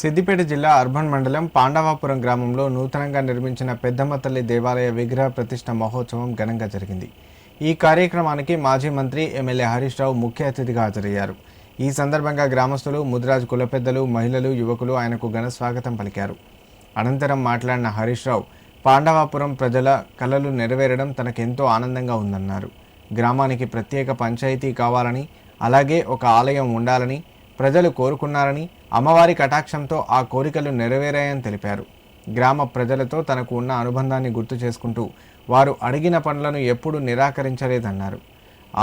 సిద్దిపేట జిల్లా అర్బన్ మండలం పాండవాపురం గ్రామంలో నూతనంగా నిర్మించిన పెద్దమ్మ తల్లి దేవాలయ విగ్రహ ప్రతిష్ఠ మహోత్సవం ఘనంగా జరిగింది. ఈ కార్యక్రమానికి మాజీ మంత్రి ఎమ్మెల్యే హరీష్ రావు ముఖ్య అతిథిగా హాజరయ్యారు. ఈ సందర్భంగా గ్రామస్తులు, ముదిరాజ్ కుల పెద్దలు, మహిళలు, యువకులు ఆయనకు ఘన స్వాగతం పలికారు. అనంతరం మాట్లాడిన హరీష్ రావు, పాండవాపురం ప్రజల కలలు నెరవేరడం తనకెంతో ఆనందంగా ఉందన్నారు. గ్రామానికి ప్రత్యేక పంచాయతీ కావాలని, అలాగే ఒక ఆలయం ఉండాలని ప్రజలు కోరుకున్నారని, అమ్మవారి కటాక్షంతో ఆ కోరికలు నెరవేరాయని తెలిపారు. గ్రామ ప్రజలతో తనకు ఉన్న అనుబంధాన్ని గుర్తు చేసుకుంటూ వారు అడిగిన పనులను ఎప్పుడూ నిరాకరించలేదన్నారు.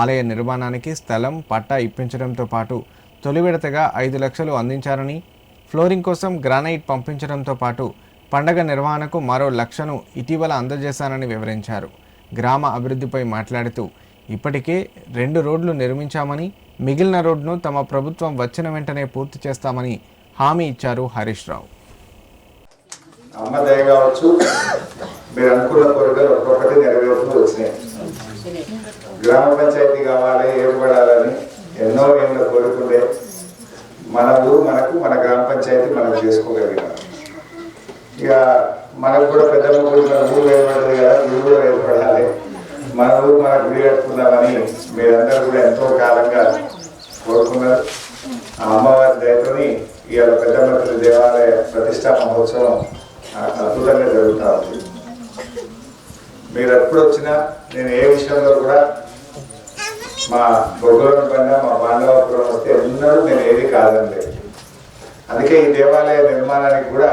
ఆలయ నిర్మాణానికి స్థలం, పట్టా ఇప్పించడంతో పాటు తొలి విడతగా 5 లక్షలు అందించారని, ఫ్లోరింగ్ కోసం గ్రానైట్ పంపించడంతో పాటు పండగ నిర్వహణకు మరో 1 లక్షను ఇటీవల అందజేశానని వివరించారు. గ్రామ అభివృద్ధిపై మాట్లాడుతూ ఇప్పటికే 2 రోడ్లు నిర్మించామని, మిగిలిన రోడ్ను తమ ప్రభుత్వం వచ్చిన వెంటనే పూర్తి చేస్తామని హామీ ఇచ్చారు హరీష్ రావు. అమ్మ దయ కావచ్చు, మీరు అనుకున్న కోరికలు ఒక్కొక్కటి నెరవేరుతూ వచ్చినాయి. గ్రామ పంచాయతీ కావాలి, ఏర్పడాలని ఎన్నో ఏళ్ళ కోరుకుంటే మన ఊరు మనకు, మన గ్రామ పంచాయతీ మనకు చేసుకోగలిగినాం. ఇక మనకు కూడా పెద్దమ్మ గుడి మన ఊరు ఏర్పడదు కదా, ఊరు కూడా ఏర్పడాలి, మన ఊరు మనకు గుడి కట్టుకుందామని మీరందరూ కూడా ఎంతో కాలంగా కోరుకున్నారు. ఆ అమ్మవారి దయతోని ఇవాళ పెద్దమ్మ తల్లి దేవాలయ ప్రతిష్టా మహోత్సవం అద్భుతంగా జరుగుతూ ఉంది. మీరు ఎప్పుడు వచ్చినా నేను ఏ విషయంలో కూడా మా బొగ్గరం పైన, మా పాండవాపురం వస్తే ఎన్నడూ నేను ఏది కాదండి. అందుకే ఈ దేవాలయ నిర్మాణానికి కూడా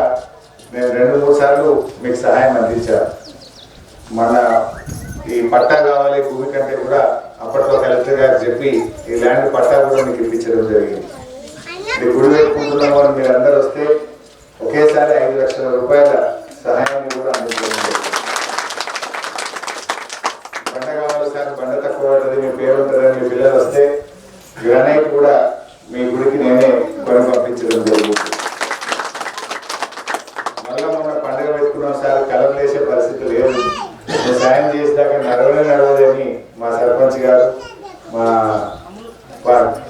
నేను 2-3 సార్లు మీకు సహాయం అందించాను. మన ఈ పట్టా కావాలి భూమి కంటే కూడా అప్పట్లో కలెక్టర్ గారు చెప్పి ఈ ల్యాండ్ పట్టా కూడా మీకు ఇప్పించడం జరిగింది. మీ గుడి పెట్టుకుంటున్న వాళ్ళు మీరందరూ వస్తే ఒకేసారి 5 లక్షల రూపాయల సహాయాన్ని కూడా అందించడం జరిగింది. బండ కావాలి సార్, బండ తక్కువ పడుతుంది, మీ పేరు ఉంటుందని మీ పిల్లలు వస్తే గ్రానైట్ కూడా మీ గుడికి నేనే కొని పంపించడం జరిగింది. మళ్ళీ మొన్న పండుగ పెట్టుకున్నాం సార్, కలం వేసే పరిస్థితి లేదు, సాయం చేసేదాకా నడవలేదని మా సర్పంచ్ గారు, మా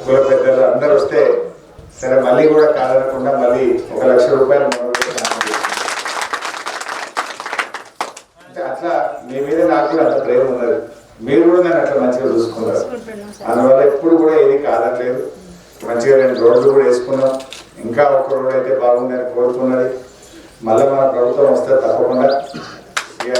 కుల పెద్దలు అందరూ వస్తే సరే మళ్ళీ కూడా కాదనకుండా మళ్ళీ 1 లక్ష రూపాయలు అంటే అట్లా మీ మీద నాకు కూడా అంత ప్రేమ ఉన్నది. మీరు కూడా నేను అట్లా మంచిగా చూసుకున్నారు. అందువల్ల ఎప్పుడు కూడా ఏది కాదనలేదు. మంచిగా 2 రోడ్లు కూడా వేసుకున్నాం. ఇంకా 1 రోడ్ అయితే బాగుందని కోరుకున్నది. మళ్ళీ మన ప్రభుత్వం వస్తే తప్పకుండా ఇక